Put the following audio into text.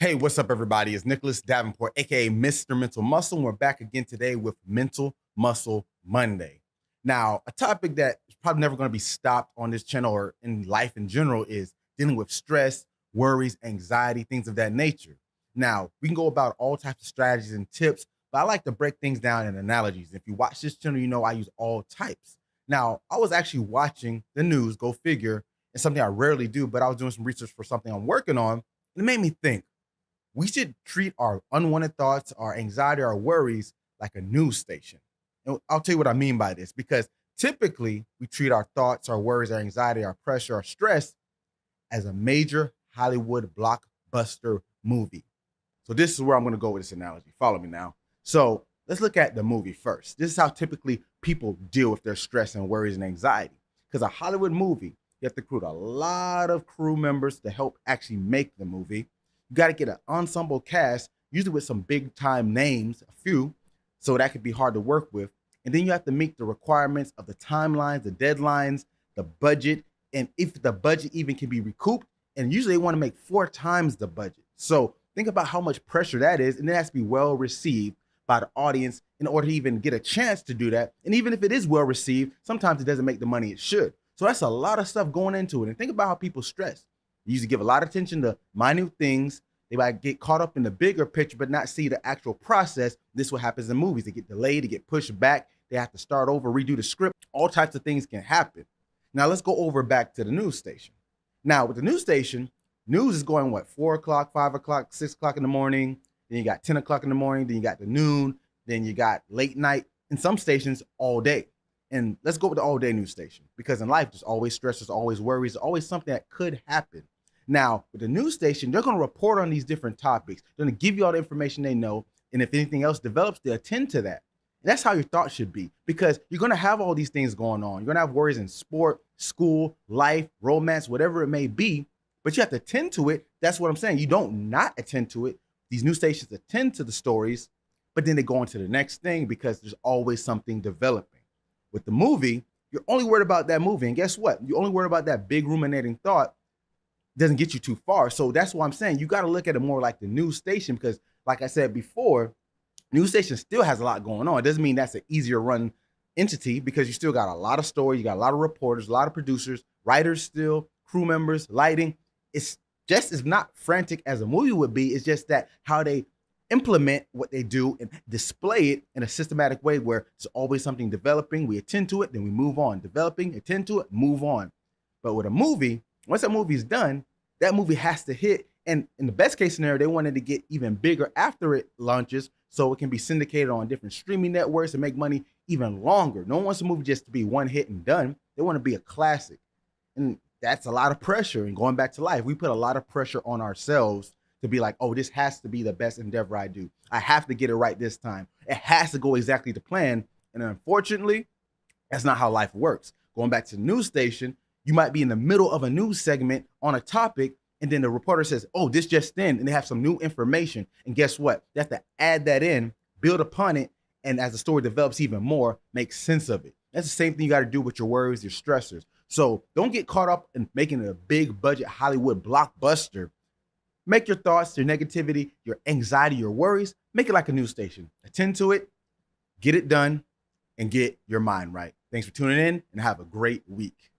Hey, what's up, everybody? It's Nicholas Davenport, aka Mr. Mental Muscle. And we're back again today with Mental Muscle Monday. Now, a topic that is probably never going to be stopped on this channel or in life in general is dealing with stress, worries, anxiety, things of that nature. Now, we can go about all types of strategies and tips, but I like to break things down in analogies. If you watch this channel, you know I use all types. Now, I was actually watching the news, go figure, and something I rarely do, but I was doing some research for something I'm working on, and it made me think we should treat our unwanted thoughts, our anxiety, our worries like a news station. And I'll tell you what I mean by this, because typically we treat our thoughts, our worries, our anxiety, our pressure, our stress as a major Hollywood blockbuster movie. So this is where I'm going to go with this analogy. Follow me now. So let's look at the movie first. This is how typically people deal with their stress and worries and anxiety. Because a Hollywood movie, you have to recruit a lot of crew members to help actually make the movie. You got to get an ensemble cast, usually with some big time names, a few, so that could be hard to work with. And then you have to meet the requirements of the timelines, the deadlines, the budget, and if the budget even can be recouped. And usually they want to make 4 times the budget. So think about how much pressure that is, and it has to be well received by the audience in order to even get a chance to do that. And even if it is well received, sometimes it doesn't make the money it should. So that's a lot of stuff going into it. And think about how people stress. They usually give a lot of attention to minute things. They might get caught up in the bigger picture, but not see the actual process. This is what happens in movies. They get delayed, they get pushed back. They have to start over, redo the script. All types of things can happen. Now let's go over back to the news station. Now with the news station, news is going what, 4 o'clock, 5 o'clock, 6 o'clock in the morning. Then you got 10 o'clock in the morning. Then you got the noon. Then you got late night. In some stations, all day. And let's go with the all day news station, because in life, there's always stress, there's always worries, there's always something that could happen. Now, with the news station, they're going to report on these different topics. They're going to give you all the information they know. And if anything else develops, they attend to that. And that's how your thoughts should be, because you're going to have all these things going on. You're going to have worries in sport, school, life, romance, whatever it may be, but you have to attend to it. That's what I'm saying. You don't not attend to it. These news stations attend to the stories, but then they go on to the next thing because there's always something developing. With the movie, you're only worried about that movie. And guess what? You're only worried about that big ruminating thought. Doesn't get you too far. So that's why I'm saying you got to look at it more like the news station, because like I said before, news station still has a lot going on. It doesn't mean that's an easier run entity, because you still got a lot of stories, you got a lot of reporters, a lot of producers, writers still, crew members, lighting. It's just as not frantic as a movie would be. It's just that how they implement what they do and display it in a systematic way where there's always something developing. We attend to it, then we move on. Developing, attend to it, move on. But with a movie, once that movie is done, that movie has to hit. And in the best case scenario, they wanted to get even bigger after it launches, so it can be syndicated on different streaming networks and make money even longer. No one wants a movie just to be one hit and done. They want to be a classic. And that's a lot of pressure. And going back to life, we put a lot of pressure on ourselves to be like, oh, this has to be the best endeavor I do. I have to get it right this time. It has to go exactly to plan. And unfortunately, that's not how life works. Going back to the news station, you might be in the middle of a news segment on a topic, and then the reporter says, oh, this just in, and they have some new information. And guess what? They have to add that in, build upon it, and as the story develops even more, make sense of it. That's the same thing you got to do with your worries, your stressors. So don't get caught up in making it a big budget Hollywood blockbuster. Make your thoughts, your negativity, your anxiety, your worries, make it like a news station. Attend to it, get it done, and get your mind right. Thanks for tuning in, and have a great week.